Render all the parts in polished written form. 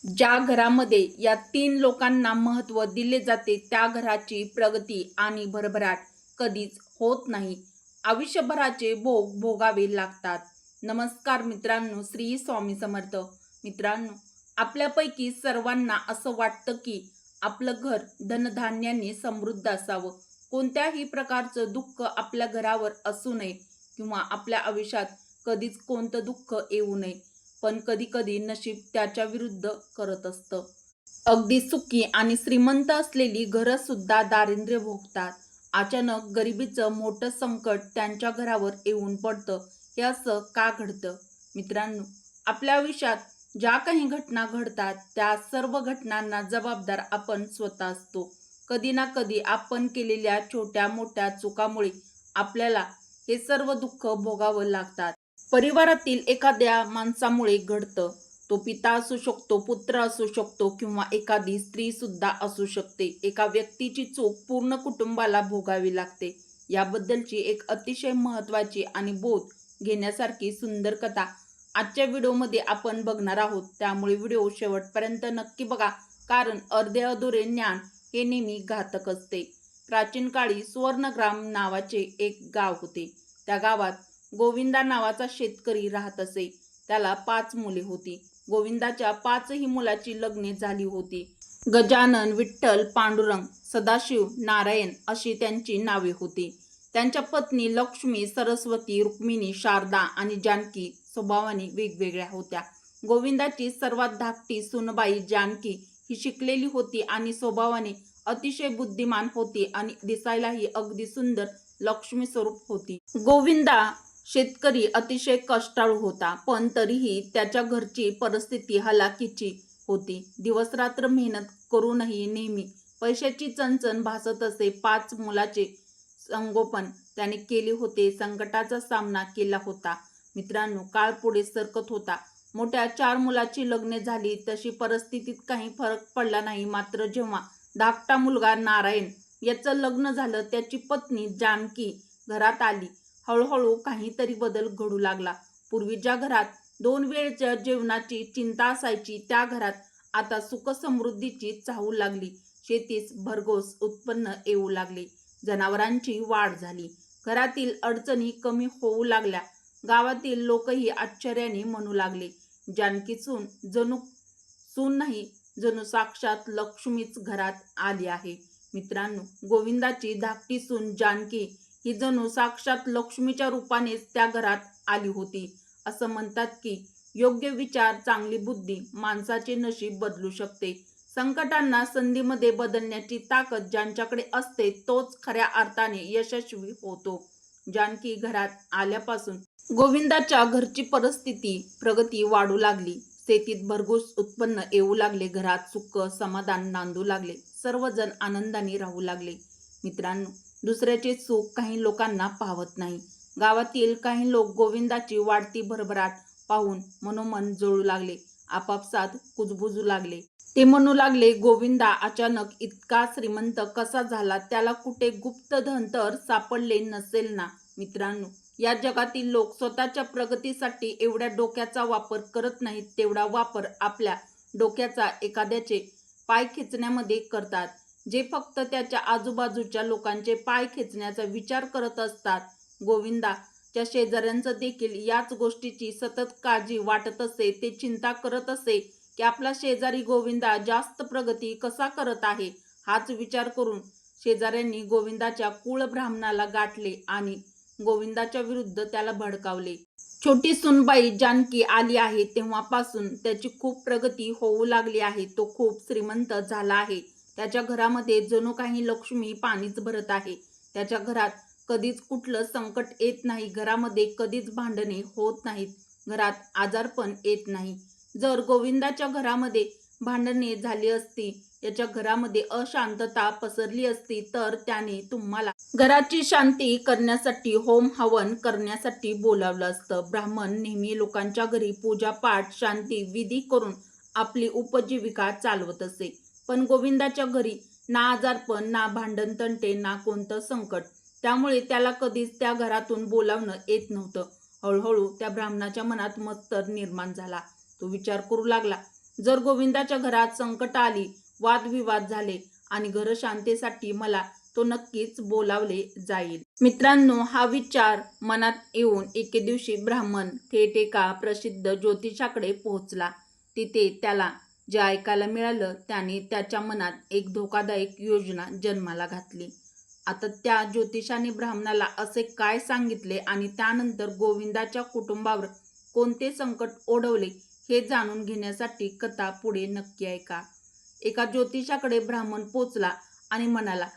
ज्या घरामध्ये या तीन लोकांना महत्त्व दिले जाते त्या घराची प्रगती आणि भरभराट कधीच होत नाही. आयुष्यभराचे भोग भोगावे लागतात. नमस्कार मित्रांनो, श्री स्वामी समर्थ. मित्रांनो, आपल्यापैकी सर्वांना असं वाटतं की आपलं घर धनधान्याने समृद्ध असावं. कोणत्याही प्रकारचं दुःख आपल्या घरावर असू नये किंवा आपल्या आयुष्यात कधीच कोणतं दुःख येऊ नये. पण कधी कधी नशीब त्याच्या विरुद्ध करत असतं. अगदी सुखी आणि श्रीमंत असलेली घरं सुद्धा दारिद्र्य भोगतात. अचानक गरिबीचं मोठं संकट त्यांच्या घरावर येऊन पडतं. हे असं का घडतं? मित्रांनो, आपल्या आयुष्यात ज्या काही घटना घडतात त्या सर्व घटनांना जबाबदार आपण स्वतः असतो. कधी ना कधी आपण केलेल्या छोट्या मोठ्या चुकामुळे आपल्याला हे सर्व दुःख भोगावं लागतात. परिवारातील एखाद्या माणसामुळे घडतं. तो पिता असू शकतो, पुत्र असू शकतो किंवा एखादी स्त्री सुद्धा असू शकते. एका व्यक्तीची चूक पूर्ण कुटुंबाला भोगावी लागते. याबद्दलची एक अतिशय महत्त्वाची आणि बोध घेण्यासारखी सुंदर कथा आजच्या व्हिडिओमध्ये आपण बघणार आहोत. त्यामुळे व्हिडिओ शेवटपर्यंत नक्की बघा, कारण अर्धे अधुरे ज्ञान हे नेहमी घातक असते. प्राचीन काळी सुवर्णग्राम नावाचे एक गाव होते. त्या गावात गोविंदा नावाचा शेतकरी राहत असे. त्याला 5 मुले होती. गोविंदाच्या 5ही मुलाची लग्ने झाली होती. गजानन, विठ्ठल, पांडुरंग, सदाशिव, नारायण अशी त्यांची नावे होती. त्यांच्या पत्नी लक्ष्मी, सरस्वती, रुक्मिणी, शारदा आणि जानकी स्वभावाने वेगवेगळ्या होत्या. गोविंदाची सर्वात धाकटी सूनबाई जानकी ही शिकलेली होती आणि स्वभावाने अतिशय बुद्धिमान होती आणि दिसायलाही अगदी सुंदर लक्ष्मी स्वरूप होती. गोविंदा शेतकरी अतिशय कष्टाळू होता, पण तरीही त्याच्या घरची परिस्थिती हलाखीची होती. दिवसरात्र मेहनत करूनही नेहमी पैशाची चणचण भासत असे. 5 मुलाचे संगोपन त्याने केले होते. संकटाचा सामना केला होता. मित्रांनो, काळ पुढे सरकत होता. मोठ्या 4 मुलाची लग्ने झाली. तशी परिस्थितीत काही फरक पडला नाही. मात्र जेव्हा धाकटा मुलगा नारायण याचं लग्न झालं, त्याची पत्नी जानकी घरात आली, हळूहळू काहीतरी बदल घडू लागला. पूर्वी ज्या घरात 2 वेळच्या जेवणाची चिंता असायची, त्या घरात आता सुखसमृद्धीची चाहूल लागली. शेतीस भरघोस उत्पन्न येऊ लागले. जनावरांची वाढ झाली. घरातील अडचणी कमी होऊ लागल्या. गावातील लोकही आश्चर्याने म्हणू लागले, जानकी सून नाही, जणू साक्षात लक्ष्मीच घरात आली आहे. मित्रांनो, गोविंदाची धाकटी सून जानकी ही जणू साक्षात लक्ष्मीच्या रूपानेच त्या घरात आली होती. असं म्हणतात की योग्य विचार, चांगली बुद्धी माणसाचे नशीब बदलू शकते. संकटांना संधीमध्ये बदलण्याची ताकद ज्यांच्याकडे असते तोच खऱ्या अर्थाने यशस्वी होतो. जानकी घरात आल्यापासून गोविंदाच्या घरची प्रगती वाढू लागली. शेतीत भरघोस उत्पन्न येऊ लागले. घरात सुख समाधान नांदू लागले. सर्वजण आनंदाने राहू लागले. मित्रांनो, दुसऱ्याचे सुख काही लोकांना पाहत नाही. गावातील काही लोक गोविंदाची वाढती भरभराट पाहून मनोमन जळू लागले. आपापसात कुजबुजू लागले. ते म्हणू लागले, गोविंदा अचानक इतका श्रीमंत कसा झाला? त्याला कुठे गुप्तधन तर सापडले नसेल ना? मित्रांनो, या जगातील लोक स्वतःच्या प्रगतीसाठी एवढ्या डोक्याचा वापर करत नाहीत, तेवढा वापर आपल्या डोक्याचा एखाद्याचे पाय खेचण्यामध्ये करतात. जे फक्त त्याच्या आजूबाजूच्या लोकांचे पाय खेचण्याचा विचार करत असतात. गोविंदाच्या शेजाऱ्यांचं देखील याच गोष्टीची सतत काळजी वाटत असे. ते चिंता करत असे की आपला शेजारी गोविंदा जास्त प्रगती कसा करत आहे. हाच विचार करून शेजाऱ्यांनी गोविंदाच्या कुळ ब्राह्मणाला गाठले आणि गोविंदाच्या विरुद्ध त्याला भडकावले. छोटी सुनबाई जानकी आली आहे तेव्हापासून त्याची खूप प्रगती होऊ लागली आहे. तो खूप श्रीमंत झाला आहे. त्याच्या घरामध्ये जणू काही लक्ष्मी पाणीच भरत आहे. त्याच्या घरात कधीच कुठलं संकट येत नाही. घरामध्ये कधीच भांडणे होत नाहीत. घरात आजारपण येत नाही. जर गोविंदाच्या घरामध्ये भांडणे झाली असती, याच्या घरामध्ये अशांतता पसरली असती, तर त्याने तुम्हाला घराची शांती करण्यासाठी होम हवन करण्यासाठी बोलावलं असतं. ब्राह्मण नेहमी लोकांच्या घरी पूजापाठ, शांती विधी करून आपली उपजीविका चालवत असे. पण गोविंदाच्या घरी ना आजारपण, ना भांडण तंटे, ना कोणतं संकट. त्यामुळे त्याला कधीच त्या घरातून बोलावणं येत नव्हतं. हळूहळू त्या ब्राह्मणाच्या मनात मत्सर निर्माण झाला. तो विचार करू लागला, जर गोविंदाच्या घरात संकट आली, वादविवाद झाले आणि घर शांतीसाठी मला तो नक्कीच बोलावले जाईल. मित्रांनो, हा विचार मनात येऊन एके दिवशी ब्राह्मण थेट एका प्रसिद्ध ज्योतिषाकडे पोहोचला. तिथे त्याला जे ऐकायला मिळालं त्याने त्याच्या मनात एक धोकादायक योजना जन्माला घातली. आता त्या ज्योतिषाने ब्राह्मणाला असे काय सांगितले आणि त्यानंतर गोविंदाच्या कुटुंबावर कोणते संकट ओढवले हे जाणून घेण्यासाठी कथा पुढे नक्की ऐका. एका ज्योतिषाकडे ब्राह्मण पोचला आणि म्हणाला,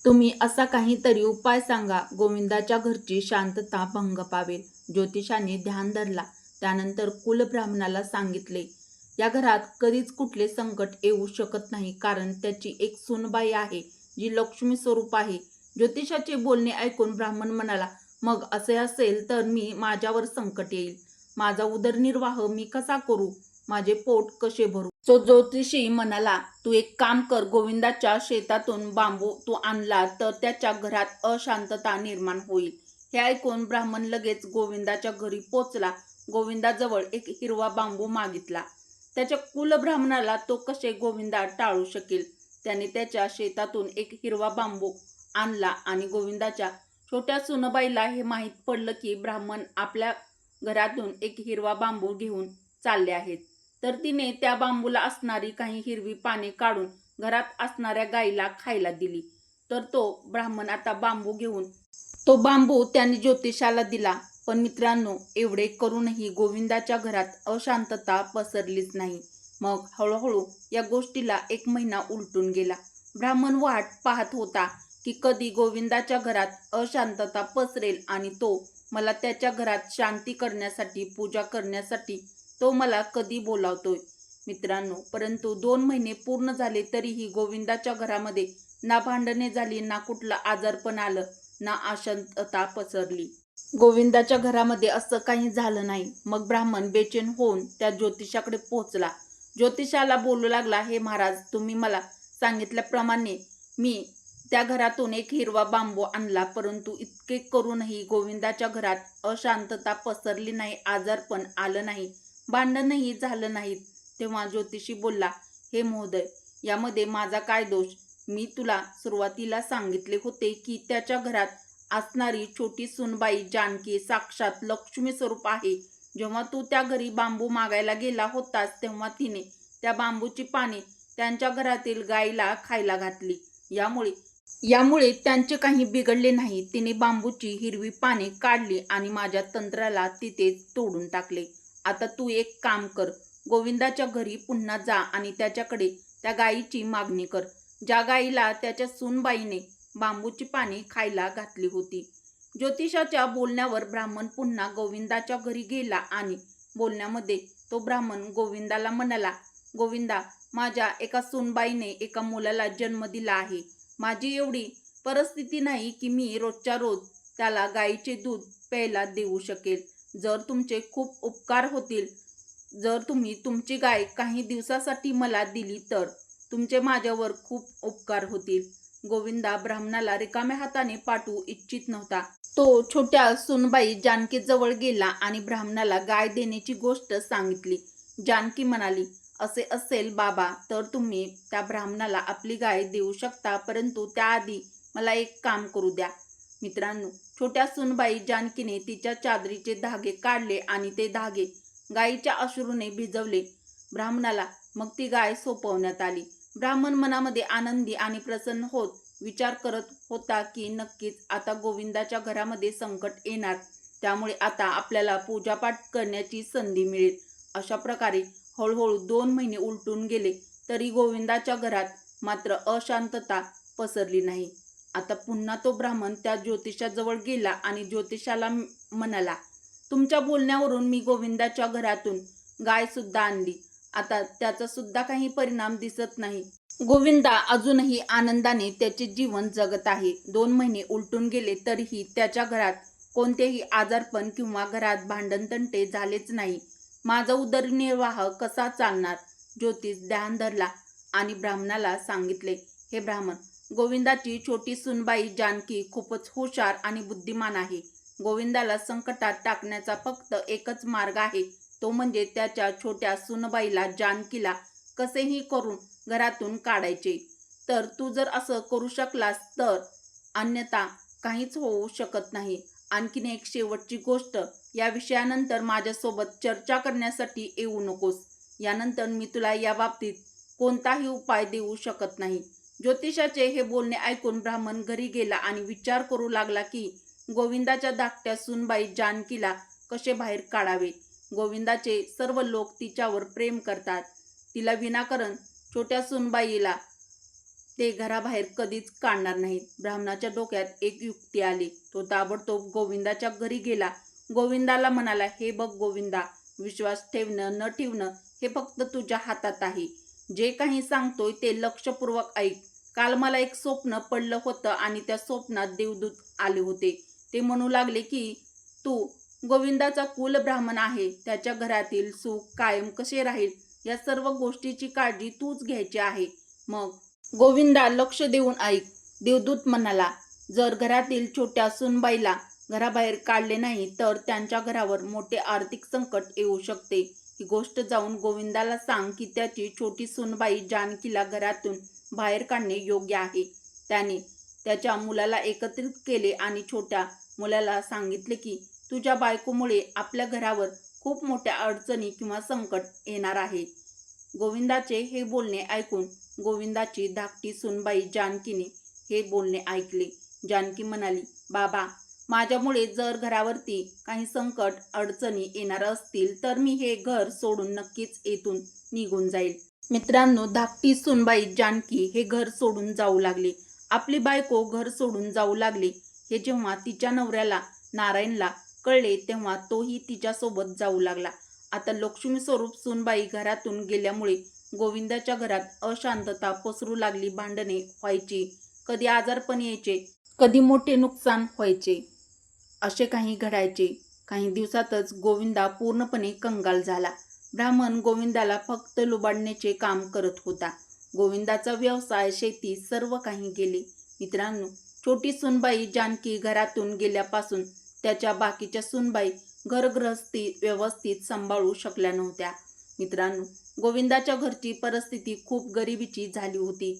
तुम्ही असा काहीतरी उपाय सांगा, गोविंदाच्या घरची शांतता भंग पावेल. ज्योतिषाने ध्यान धरला. त्यानंतर कुलब्राह्मणाला सांगितले, या घरात कधीच कुठले संकट येऊ शकत नाही, कारण त्याची एक सूनबाई आहे जी लक्ष्मी स्वरूप आहे. ज्योतिषाचे बोलणे ऐकून ब्राह्मण म्हणाला, मग असे असेल तर माझ्यावर संकट येईल. माझा उदरनिर्वाह मी कसा करू? माझे पोट कसे भरू? तो ज्योतिषी म्हणाला, तू एक काम कर, गोविंदाच्या शेतातून बांबू तू आणला तर त्याच्या घरात अशांतता निर्माण होईल. हे ऐकून ब्राह्मण लगेच गोविंदाच्या घरी पोचला. गोविंदाजवळ एक हिरवा बांबू मागितला. त्याच्या कुलब्राह्मणाला तो कसे गोविंदा टाळू शकेल? त्याने त्याच्या शेतातून एक हिरवा बांबू आणला आणि गोविंदाच्या छोट्या सुनबाईला हे माहीत पडलं की ब्राह्मण आपल्या घरातून एक हिरवा बांबू घेऊन चालले आहेत. तर तिने त्या बांबूला असणारी काही हिरवी पाने काढून घरात असणाऱ्या गाईला खायला दिली. तर तो ब्राह्मण आता बांबू घेऊन तो बांबू त्याने ज्योतिषाला दिला. पण मित्रांनो, एवढे करूनही गोविंदाच्या घरात अशांतता पसरलीच नाही. मग हळूहळू या गोष्टीला 1 महिना उलटून गेला. ब्राह्मण वाट पाहत होता की कधी गोविंदाच्या घरात अशांतता पसरेल आणि तो मला त्याच्या घरात शांती करण्यासाठी, पूजा करण्यासाठी तो मला कधी बोलावतोय. मित्रांनो, परंतु 2 महिने पूर्ण झाले तरीही गोविंदाच्या घरामध्ये ना भांडणे झाली, ना कुठलं आजारपण आलं, ना अशांतता पसरली. गोविंदाच्या घरामध्ये असं काही झालं नाही. मग ब्राह्मण बेचैन होऊन त्या ज्योतिषाकडे पोहोचला. ज्योतिषाला बोलू लागला, हे महाराज, तुम्ही मला सांगितल्याप्रमाणे मी त्या घरातून एक हिरवा बांबू आणला, परंतु इतके करूनही गोविंदाच्या घरात अशांतता पसरली नाही, आजारपण आलं नाही, भांडणही झालं नाहीत. तेव्हा ज्योतिषी बोलला, हे महोदय, यामध्ये माझा काय दोष? मी तुला सुरुवातीला सांगितले होते की त्याच्या घरात असणारी छोटी सूनबाई जानकी साक्षात लक्ष्मी स्वरूप आहे. जेव्हा तू त्या घरी बांबू मागायला गेला होतास तेव्हा तिने त्या बांबूची पाने त्यांच्या घरातील गाईला खायला घातली. यामुळे त्यांचे काही बिघडले नाही. तिने बांबूची हिरवी पाने काढली आणि माझ्या तंत्राला तिथे तोडून टाकले. आता तू एक काम कर, गोविंदाच्या घरी पुन्हा जा आणि त्याच्याकडे त्या गायीची मागणी कर, ज्या गायीला त्याच्या सूनबाईने बांबूची पाने खायला घातली होती. ज्योतिषाच्या बोलण्यावर ब्राह्मण पुन्हा गोविंदाच्या घरी गेला आणि बोलण्यामध्ये तो ब्राह्मण गोविंदाला म्हणाला, गोविंदा, माझ्या एका सूनबाईने एका मुलाला जन्म दिला आहे. माझी एवढी परिस्थिती नाही की मी रोजच्या रोज त्याला गाईचे दूध प्यायला देऊ शकेल. जर तुमचे खूप उपकार होतील, जर तुम्ही तुमची गाय काही दिवसासाठी मला दिली तर तुमचे माझ्यावर खूप उपकार होतील. गोविंदा ब्राह्मणाला रिकाम्या हाताने पाठवू इच्छित नव्हता. तो छोट्या सूनबाई जानकीजवळ गेला आणि ब्राह्मणाला गाय देण्याची गोष्ट सांगितली. जानकी म्हणाली, असे असेल बाबा तर तुम्ही त्या ब्राह्मणाला आपली गाय देऊ शकता, परंतु त्याआधी मला एक काम करू द्या. मित्रांनो, छोट्या सूनबाई जानकीने तिच्या चादरीचे धागे काढले आणि ते धागे गायीच्या अश्रूने भिजवले ब्राह्मणाला. मग ती गाय सोपवण्यात आली. ब्राह्मण मनामध्ये आनंदी आणि प्रसन्न होत विचार करत होता की नक्कीच आता गोविंदाच्या घरामध्ये संकट येणार, त्यामुळे आता आपल्याला पूजापाठ करण्याची संधी मिळेल. अशा प्रकारे हळूहळू 2 महिने उलटून गेले तरी गोविंदाच्या घरात मात्र अशांतता पसरली नाही. आता पुन्हा तो ब्राह्मण त्या ज्योतिषाजवळ गेला आणि ज्योतिषाला म्हणाला, तुमच्या बोलण्यावरून मी गोविंदाच्या घरातून गाय सुद्धा आणली. आता त्याचा सुद्धा काही परिणाम दिसत नाही. गोविंदा अजूनही आनंदाने त्याचे जीवन जगत आहे. 2 महिने उलटून गेले तरीही त्याच्या घरात कोणतेही आजारपण किंवा घरात भांडणतंटे झालेच नाही. माझा उदरनिर्वाह कसा चालणार? ज्योतिष ध्यान धरला आणि ब्राह्मणाला सांगितले, हे ब्राह्मण, गोविंदाची छोटी सूनबाई जानकी खूपच हुशार आणि बुद्धिमान आहे. गोविंदाला संकटात टाकण्याचा फक्त एकच मार्ग आहे, तो म्हणजे त्याच्या छोट्या सूनबाईला जानकीला कसेही करून घरातून काढायचे. तर तू जर असं करू शकलास तर, अन्यथा काहीच होऊ शकत नाही. आणखीन एक शेवटची गोष्ट, या विषयानंतर माझ्यासोबत चर्चा करण्यासाठी येऊ नकोस. यानंतर मी तुला याबाबतीत कोणताही उपाय देऊ शकत नाही. ज्योतिषाचे हे बोलणे ऐकून ब्राह्मण घरी गेला आणि विचार करू लागला की गोविंदाच्या धाकट्या सूनबाई जानकीला कसे बाहेर काढावे. गोविंदाचे सर्व लोक तिच्यावर प्रेम करतात. तिला विनाकारण छोट्या सूनबाईला ते घराबाहेर कधीच काढणार नाहीत. ब्राह्मणाच्या डोक्यात एक युक्ती आली. तो ताबडतोब गोविंदाच्या घरी गेला. गोविंदाला म्हणाला, हे बघ गोविंदा, विश्वास ठेवणं न ठेवणं हे फक्त तुझ्या हातात आहे. जे काही सांगतोय ते लक्षपूर्वक ऐक. काल मला एक स्वप्न पडलं होतं आणि त्या स्वप्नात देवदूत आले होते. ते म्हणू लागले की तू गोविंदाचा कुल ब्राह्मण आहे. त्याच्या घरातील सुख कायम कसे राहील या सर्व गोष्टीची काळजी तूच घ्यायची आहे. मग गोविंदा लक्ष देऊन ऐक. देवदूत म्हणाला, जर घरातील छोट्या सूनबाईला घराबाहेर काढले नाही तर त्यांच्या घरावर मोठे आर्थिक संकट येऊ शकते. ही गोष्ट जाऊन गोविंदाला सांग की त्याची छोटी सूनबाई जानकीला घरातून बाहेर काढणे योग्य आहे. त्याने त्याच्या मुलाला एकत्रित केले आणि छोट्या मुलाला सांगितले की तुझ्या बायकोमुळे आपल्या घरावर खूप मोठ्या अडचणी किंवा संकट येणार आहे. गोविंदाचे हे बोलणे ऐकून गोविंदाची धाकटी सूनबाई जानकीने हे बोलणे ऐकले. जानकी म्हणाली, बाबा, माझ्यामुळे जर घरावरती काही संकट अडचणी येणार असतील तर मी हे घर सोडून नक्कीच येथून निघून जाईल. मित्रांनो, धाकटी सूनबाई जानकी हे घर सोडून जाऊ लागली. आपली बायको घर सोडून जाऊ लागली हे जेव्हा तिच्या नवऱ्याला नारायणला कळले तेव्हा तोही तिच्यासोबत जाऊ लागला. आता लक्ष्मी स्वरूप सूनबाई घरातून गेल्यामुळे गोविंदाच्या घरात अशांतता पसरू लागली. भांडणे व्हायची, कधी आजारपण यायचे, कधी मोठे नुकसान व्हायचे, असे काही घडायचे. काही दिवसातच गोविंदा पूर्णपणे कंगाल झाला. ब्राह्मण गोविंदाला फक्त लुबाडण्याचे काम करत होता. गोविंदाचा व्यवसाय, शेती सर्व काही गेले. मित्रांनो, छोटी सूनबाई जानकी घरातून गेल्यापासून त्याच्या बाकीच्या सूनबाई घरगृहस्थी व्यवस्थित सांभाळू शकल्या नव्हत्या. मित्रांनो, गोविंदाच्या घरची परिस्थिती खूप गरिबीची झाली होती.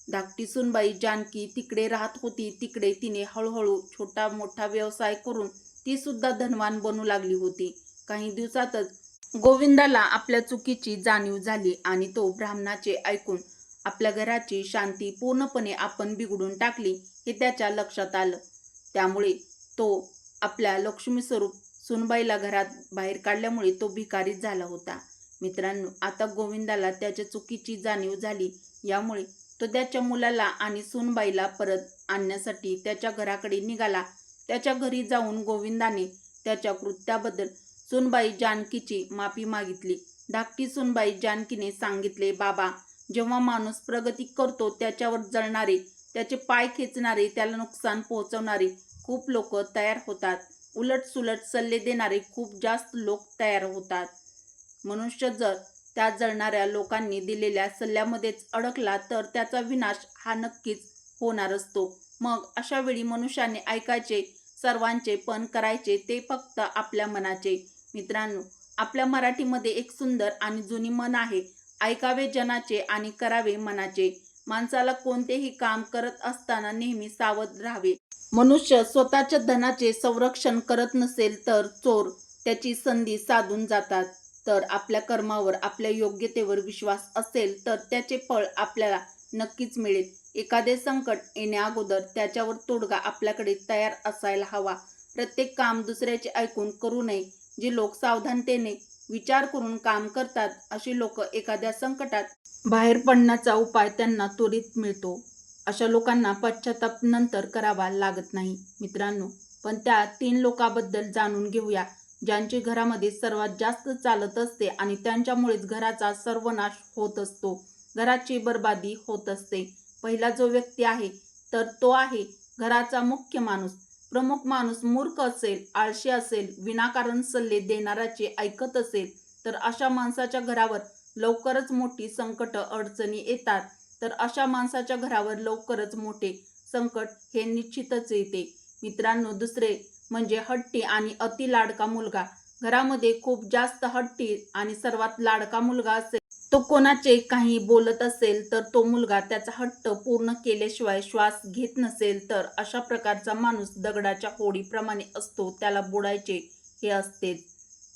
धाकटी सूनबाई जानकी तिकडे राहत होती. तिकडे तिने हळूहळू छोटा मोठा व्यवसाय करून ती सुद्धा धनवान बनू लागली होती. काही दिवसातच गोविंदाला आपल्या चुकीची जाणीव झाली आणि तो ब्राह्मणाचे ऐकून आपल्या घराची शांती पूर्णपणे आपण बिघडून टाकली हे त्याच्या लक्षात आलं. त्यामुळे तो आपल्या लक्ष्मी स्वरूप सूनबाईला घरात बाहेर काढल्यामुळे तो भिकारी झाला होता. मित्रांनो, आता गोविंदाला त्याच्या चुकीची जाणीव झाली. यामुळे तो त्याच्या मुलाला आणि सूनबाईला परत आणण्यासाठी त्याच्या घराकडे निघाला. त्याच्या घरी जाऊन गोविंदाने त्याच्या कृत्याबद्दल सूनबाई जानकीची माफी मागितली. धाकटी सूनबाई जानकीने सांगितले, बाबा, जेव्हा माणूस प्रगती करतो त्याच्यावर जळणारे, त्याचे पाय खेचणारे, त्याला नुकसान पोहोचवणारे खूप लोक तयार होतात. उलटसुलट सल्ले देणारे खूप जास्त लोक तयार होतात. मनुष्य जर त्या जळणाऱ्या लोकांनी दिलेल्या सल्ल्यामध्येच अडकला तर त्याचा विनाश हा नक्कीच होणार असतो. मग अशा वेळी मनुष्याने ऐकायचे सर्वांचे, पण करायचे ते फक्त आपल्या मनाचे. मित्रांनो, आपल्या मराठीमध्ये एक सुंदर आणि जुनी म्हण आहे, ऐकावे जनाचे आणि करावे मनाचे. माणसाला कोणतेही काम करत असताना नेहमी सावध राहावे. मनुष्य स्वतःच्या धनाचे संरक्षण करत नसेल तर चोर त्याची संधी साधून जातात. तर आपल्या कर्मावर, आपल्या योग्यतेवर विश्वास असेल तर त्याचे फळ आपल्याला नक्कीच मिळेल. एखादे संकट येण्याअगोदर त्याच्यावर तोडगा आपल्याकडे तयार असायला हवा. प्रत्येक काम दुसऱ्याचे ऐकून करू नये. जे लोक सावधानतेने विचार करून काम करतात अशी लोक एखाद्या संकटात बाहेर पडण्याचा उपाय त्यांना त्वरित मिळतो. अशा लोकांना पश्चाताप नंतर करावा लागत नाही. मित्रांनो, पण त्या 3 लोकांबद्दल जाणून घेऊया ज्यांची घरामध्ये सर्वात जास्त चालत असते आणि त्यांच्यामुळेच घराचा सर्वनाश होत असतो, घराची बर्बादी होत असते. पहिला जो व्यक्ती आहे तर तो आहे घराचा मुख्य माणूस. प्रमुख माणूस मूर्ख असेल, आळशी असेल, विनाकारण सल्ले देणाऱ्याचे ऐकत असेल तर अशा माणसाच्या घरावर लवकरच मोठी संकट अडचणी येतात. तर अशा माणसाच्या घरावर लवकरच मोठे संकट हे निश्चितच येते. मित्रांनो, दुसरे म्हणजे हट्टी आणि अति लाडका मुलगा. घरामध्ये खूप जास्त हट्टी आणि सर्वात लाडका मुलगा असेल तो कोणाचे काही बोलत असेल तर तो मुलगा त्याचा हट्ट पूर्ण केल्याशिवाय श्वास घेत नसेल तर अशा प्रकारचा माणूस दगडाच्या होडीप्रमाणे असतो, त्याला बुडायचे हे असतेच.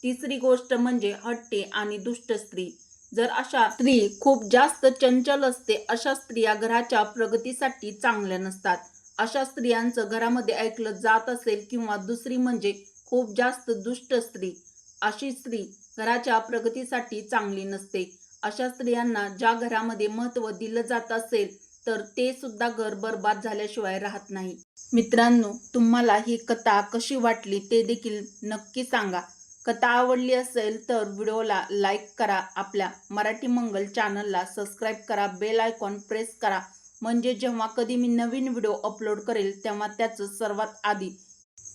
तिसरी गोष्ट म्हणजे हट्टी आणि दुष्ट स्त्री. जर अशा स्त्री खूप जास्त चंचल असते, अशा स्त्रिया घराच्या प्रगतीसाठी चांगल्या नसतात. अशा स्त्रियांचं घरामध्ये ऐकलं जात असेल किंवा दुसरी म्हणजे खूप जास्त दुष्ट स्त्री. अशी स्त्री घराच्या प्रगतीसाठी चांगली नसते. अशा स्त्रियांना ज्या घरामध्ये महत्त्व दिलं जात असेल तर ते सुद्धा घर बरबाद झाल्याशिवाय राहत नाही. मित्रांनो, तुम्हाला ही कथा कशी वाटली ते देखील नक्की सांगा. कथा आवडली असेल तर व्हिडिओला लाईक करा, आपल्या मराठी मंगल चॅनलला सबस्क्राईब करा, बेल आयकॉन प्रेस करा, म्हणजे जेव्हा कधी मी नवीन व्हिडिओ अपलोड करेल तेव्हा त्याचं सर्वात आधी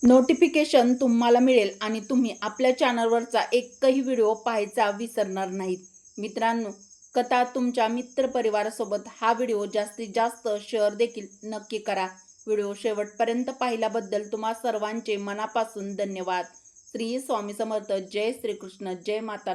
नोटिफिकेशन तुम्हाला मिळेल आणि तुम्ही आपल्या चॅनलवरचा एकही व्हिडिओ पाहायचा विसरणार नाहीत. मित्रांनो, कथा तुमच्या मित्रपरिवारासोबत हा व्हिडिओ जास्तीत जास्त शेअर देखील नक्की करा. व्हिडिओ शेवटपर्यंत पाहिल्याबद्दल तुम्हा सर्वांचे मनापासून धन्यवाद. श्री स्वामी समर्थ. जय श्रीकृष्ण. जय माता.